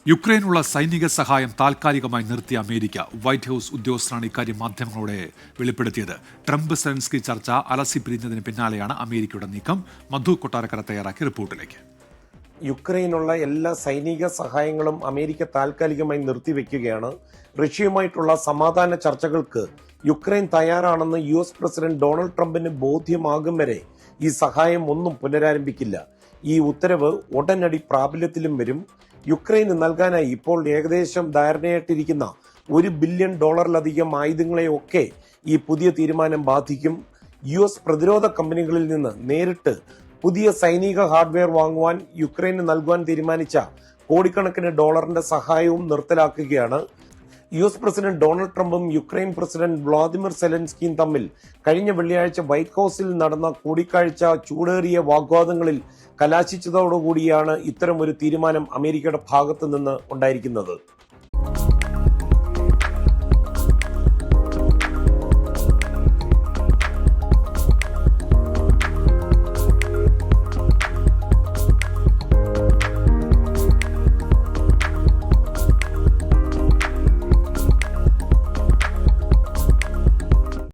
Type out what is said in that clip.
യുക്രൈനുള്ള സൈനിക സഹായം താൽക്കാലികമായി നിർത്തിയ അമേരിക്ക. വൈറ്റ് ഹൌസ് ഉദ്യോഗസ്ഥരാണ് ഇക്കാര്യം മാധ്യമങ്ങളോട് വെളിപ്പെടുത്തിയത്. ട്രംപ് സെലൻസ്കി ചർച്ച അലസിപ്പിരിഞ്ഞതിന് പിന്നാലെയാണ് അമേരിക്കയുടെ നീക്കം. മധു കൊട്ടാരക്കര തയ്യാറാക്കിയ റിപ്പോർട്ടിലേക്ക്. യുക്രൈനുള്ള എല്ലാ സൈനിക സഹായങ്ങളും അമേരിക്ക താൽക്കാലികമായി നിർത്തിവെക്കുകയാണ്. റഷ്യയുമായിട്ടുള്ള സമാധാന ചർച്ചകൾക്ക് യുക്രൈൻ തയ്യാറാണെന്ന് US പ്രസിഡന്റ് ഡൊണാൾഡ് ട്രംപിന് ബോധ്യമാകും വരെ ഈ സഹായം ഒന്നും പുനരാരംഭിക്കില്ല. ഈ ഉത്തരവ് ഉടനടി പ്രാബല്യത്തിലും വരും. യുക്രൈന് നൽകാനായി ഇപ്പോൾ ഏകദേശം ധാരണയായിട്ടിരിക്കുന്ന $1 ബില്യൺ ആയുധങ്ങളെയൊക്കെ ഈ പുതിയ തീരുമാനം ബാധിക്കും. US പ്രതിരോധ കമ്പനികളിൽ നിന്ന് നേരിട്ട് പുതിയ സൈനിക ഹാർഡ്വെയർ വാങ്ങുവാൻ യുക്രൈന് നൽകുവാൻ തീരുമാനിച്ച കോടിക്കണക്കിന് ഡോളറിന്റെ സഹായവും നിർത്തലാക്കുകയാണ്. US പ്രസിഡന്റ് ഡൊണാൾഡ് ട്രംപും യുക്രൈൻ പ്രസിഡന്റ് വ്ളാദിമിർ സെലൻസ്കിയും തമ്മിൽ കഴിഞ്ഞ വെള്ളിയാഴ്ച വൈറ്റ് ഹൌസിൽ നടന്ന കൂടിക്കാഴ്ച ചൂടേറിയ വാഗ്വാദങ്ങളിൽ കലാശിച്ചതോടുകൂടിയാണ് ഇത്തരം ഒരു തീരുമാനം അമേരിക്കയുടെ ഭാഗത്തു നിന്ന് ഉണ്ടായിരിക്കുന്നത്.